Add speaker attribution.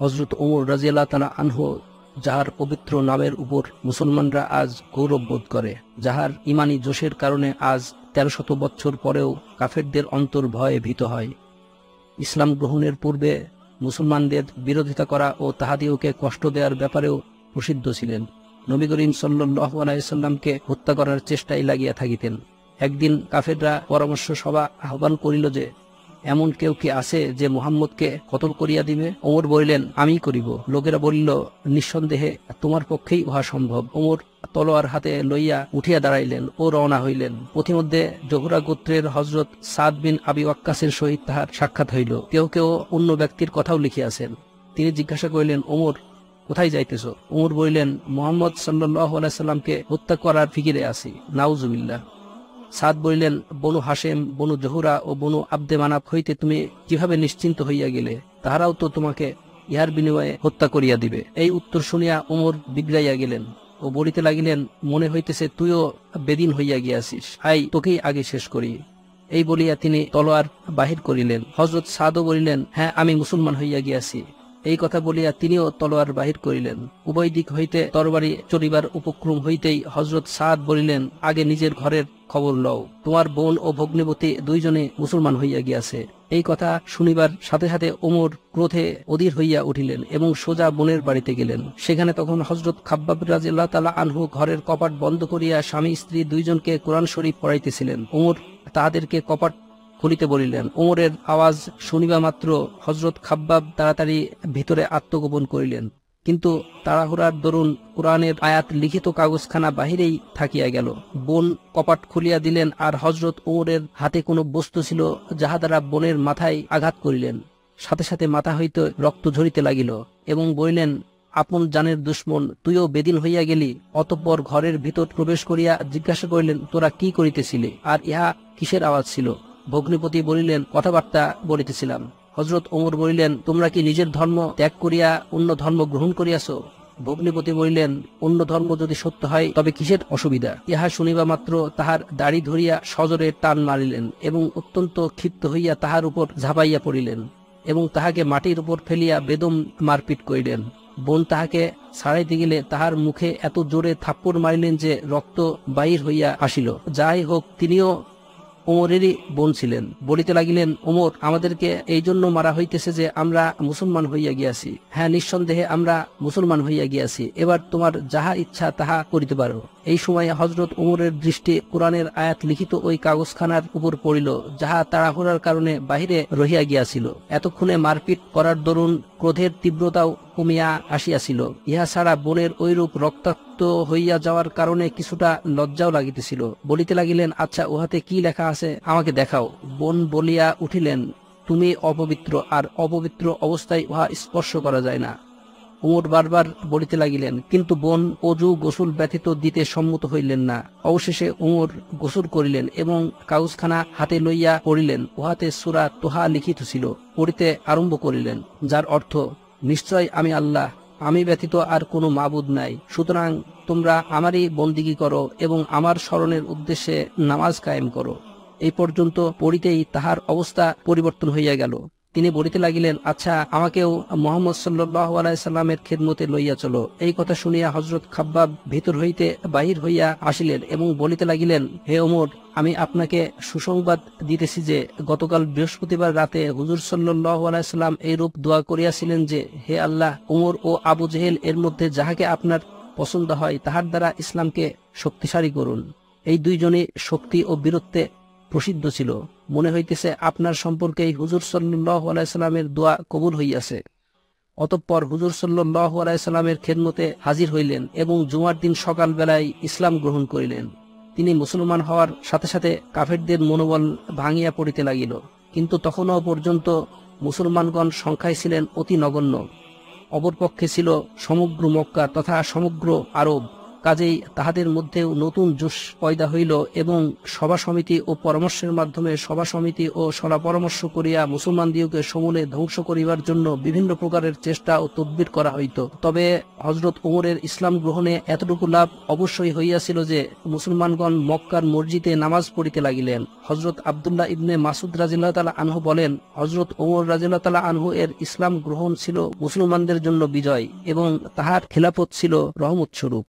Speaker 1: হযরত ওমর রাদিয়াল্লাহু তাআলা আনহু, যাহার পবিত্র নামের উপর মুসলমানরা আজ গৌরব বোধ করে, যাহার ইমানি জোশের কারণে আজ 1300 বছর পরেও কাফেরদের অন্তর ভয়ে ভীত হয়। ইসলাম গ্রহণের পূর্বে মুসলমানদের বিরোধিতা করা ও তাহাদিওকে কষ্ট দেওয়ার ব্যাপারেও প্রসিদ্ধ ছিলেন। নবী করিম সাল্লাল্লাহু আলাইহি সাল্লামকে হত্যা করার চেষ্টায় লাগিয়া থাকিতেন। একদিন কাফেররা পরামর্শ সভা আহ্বান করিল যে, এমন কেউ কি আছে যে মুহাম্মদকে কতল করিয়া দিবে? ওমর বলিলেন, আমিই করিব। লোকেরা বলিল, নিঃসন্দেহে তোমার পক্ষেই উহা সম্ভব। ওমর তলোয়ার হাতে লইয়া উঠিয়া দাঁড়াইলেন ও রওনা হইলেন। পথিমধ্যে জহুরা গোত্রের হযরত সাদ বিন আবি ওয়াক্কাসের সহিত তাহার সাক্ষাৎ হইল। কেউ কেউ অন্য ব্যক্তির কথাও লিখিয়াছেন। তিনি জিজ্ঞাসা করিলেন, ওমর, কোথায় যাইতেছ? ওমর বলিলেন, মুহাম্মদ সাল্লাল্লাহু আলাইহি সাল্লামকে হত্যা করার ফিকিরে আছি। নাউজুবিল্লাহ। সাদ বলিলেন, বনু হাশেম, বনু জহুরা ও বনু আব্দে মানাফ হইতে তুমি কিভাবে নিশ্চিন্ত হইয়া গেলে? তাহারাও তো তোমাকে ইহার বিনিময়ে হত্যা করিয়া দিবে। এই উত্তর শুনিয়া ওমর বিগড়াইয়া গেলেন ও বলিতে লাগিলেন, মনে হইতেছে তুইও বেদিন হইয়া গিয়াছিস, আই তোকেই আগে শেষ করি। এই বলিয়া তিনি তলোয়ার বাহির করিলেন। হযরত সাদও বলিলেন, হ্যাঁ, আমি মুসলমান হইয়া গিয়াছি। এই কথা বলিয়া তিনিও তলোয়ার বাহির করিলেন। উভয় দিক হইতে তরবারি চড়িবার উপক্রম হইতেই হযরত সাদ বলিলেন, আগে নিজের ঘরের খবর লও, তোমার বোন ও ভগ্নিপতি দুইজনে মুসলমান হইয়া গিয়াছে। এই কথা শুনিবার সাথে সাথে ওমর ক্রোধে অধীর হইয়া উঠিলেন এবং সোজা বোনের বাড়িতে গেলেন। সেখানে তখন হযরত খাব্বাব রাদিয়াল্লাহু তাআলা আনহু ঘরের কপাট বন্ধ করিয়া স্বামী স্ত্রী দুইজনকে কোরআন শরীফ পড়াইতেছিলেন। ওমর তাহাদেরকে কপাট খুলিতে বলিলেন। ওমরের আওয়াজ শুনিবা মাত্র হযরত খাব্বাব তাড়াতাড়ি ভিতরে আত্মগোপন করিলেন, কিন্তু তাড়াহুড়ার দরুন কোরআনের আয়াত লিখিত কাগজখানা বাহিরেই থাকিয়া গেল। বোন কপাট খুলিয়া দিলেন, আর হযরত ওমরের হাতে কোনো বস্তু ছিল যাহা দ্বারা বোনের মাথায় আঘাত করিলেন। সাথে সাথে মাথা হইতে রক্ত ঝরিতে লাগিল এবং বলিলেন, আপন জানের দুশ্মন, তুইও বেদিন হইয়া গেলি। অতঃপর ঘরের ভিতর প্রবেশ করিয়া জিজ্ঞাসা করিলেন, তোরা কি করিতেছিলি, আর ইহা কিসের আওয়াজ ছিল? ভগ্নিপতি বলিলেন, কথাবার্তা বলিতেছিলাম। হযরত ওমর বলিলেন, তোমরা কি নিজের ধর্ম ত্যাগ করিয়া অন্য ধর্ম গ্রহণ করিয়াছ? ভগ্নিপতি বলিলেন, অন্য ধর্ম যদি সত্য হয় তবে কিসের অসুবিধা? ইহা শুনিবা মাত্র তাহার দাড়ি ধরিয়া সজোরে টান মারিলেন এবং অত্যন্ত ক্ষিপ্ত হইয়া তাহার উপর ঝাঁপাইয়া পড়িলেন এবং তাহাকে মাটির উপর ফেলিয়া বেদম মারপিট করিলেন। বোন তাহাকে ছাড়াইতে গেলে তাহার মুখে এত জোরে থাপ্পড় মারিলেন যে রক্ত বাহির হইয়া আসিল। যাই হোক, তিনিও ওমরেরই বোন ছিলেন। বলিতে লাগিলেন, ওমর, আমাদেরকে এই জন্য মারা হইতেছে যে আমরা মুসলমান হইয়া গিয়াছি। হ্যাঁ, নিঃসন্দেহে আমরা মুসলমান হইয়া গিয়াছি। এবার তোমার যাহা ইচ্ছা তাহা করিতে পারো। এই সময় হযরত ওমরের দৃষ্টি কোরআনের আয়াত লিখিত ওই কাগজখানার উপর পড়িল, যাহা তাড়াহুড়ার কারণে বাহিরে রহিয়া গিয়াছিল। এতক্ষণে মারপিট করার দরুন ক্রোধের তীব্রতাও কমিয়া আসিয়াছিল। ইহা ছাড়া বোনের ঐরূপ রক্তাক্ত হইয়া যাওয়ার কারণে কিছুটা লজ্জাও লাগিতেছিল। বলিতে লাগিলেন, আচ্ছা, উহাতে কি লেখা আছে আমাকে দেখাও। বোন বলিয়া উঠিলেন, তুমি অপবিত্র, আর অপবিত্র অবস্থায় উহা স্পর্শ করা যায় না। ওমর বারবার বলিতে লাগিলেন, কিন্তু বোন অজু গোসল ব্যতীত দিতে সম্মত হইলেন না। অবশেষে ওমর গোসল করিলেন এবং কাগজখানা হাতে লইয়া পড়িলেন। উহাতে সূরা তোহা লিখিত ছিল। পড়িতে আরম্ভ করিলেন, যার অর্থ, নিশ্চয় আমি আল্লাহ, আমি ব্যতীত আর কোনো মাবুদ নাই। সুতরাং তোমরা আমারই বন্দিগি করো এবং আমার স্মরণের উদ্দেশ্যে নামাজ কায়েম করো। এই পর্যন্ত পড়িতেই তাহার অবস্থা পরিবর্তন হইয়া গেল। তিনি বলিতে লাগিলেন, আচ্ছা, আমাকেও মুহাম্মদ সাল্লাল্লাহু আলাইহি সাল্লামের খেদমতে লইয়া চলো। এই কথা শুনিয়া হযরত খাব্বাব ভিতর হইতে বাহির হইয়া আসিলেন এবং বলিতে লাগিলেন, হে ওমর, আমি আপনাকে সুসংবাদ দিতেছি যে গতকাল বৃহস্পতিবার রাতে হুজুর সাল্লাল্লাহু আলাইহি সাল্লাম এই রূপ দোয়া করিয়াছিলেন যে, হে আল্লাহ, ওমর ও আবু জেহেল এর মধ্যে যাহাকে আপনার পছন্দ হয় তাহার দ্বারা ইসলামকে শক্তিশালী করুন। এই দুইজনই শক্তি ও বীরত্বে প্রসিদ্ধ ছিল। মনে হইতেছে আপনার সম্পর্কেই হুজুর সাল্লাল্লাহু আলাইহি সাল্লামের দোয়া কবুল হইয়াছে। অতঃপর হুজুর সাল্লাল্লাহু আলাইহি সাল্লামের খেদমতে হাজির হইলেন এবং জুমার দিন সকাল বেলায় ইসলাম গ্রহণ করিলেন। তিনি মুসলমান হওয়ার সাথে সাথে কাফেরদের মনোবল ভাঙিয়া পড়িতে লাগিল, কিন্তু তখনও পর্যন্ত মুসলমানগণ সংখ্যায় ছিলেন অতি নগণ্য। অপরপক্ষে ছিল সমগ্র মক্কা তথা সমগ্র আরব। কাজেই তাহাদের মধ্যেও নতুন জোশ পয়দা হইল এবং সভা সমিতি ও পরামর্শের মাধ্যমে সভা সমিতি ও সলা পরামর্শ করিয়া মুসলমানদিওকে সমূলে ধ্বংস করিবার জন্য বিভিন্ন প্রকারের চেষ্টা ও তদবির করা হইত। তবে হযরত ওমরের ইসলাম গ্রহণে এতটুকু লাভ অবশ্যই হইয়াছিল যে মুসলমানগণ মক্কার মসজিদে নামাজ পড়িতে লাগিলেন। হযরত আব্দুল্লাহ ইবনে মাসুদ রাদিয়াল্লাহু তাআলা আনহু বলেন, হযরত ওমর রাদিয়াল্লাহু তাআলা আনহু এর ইসলাম গ্রহণ ছিল মুসলমানদের জন্য বিজয় এবং তাহার খিলাফত ছিল রহমত স্বরূপ।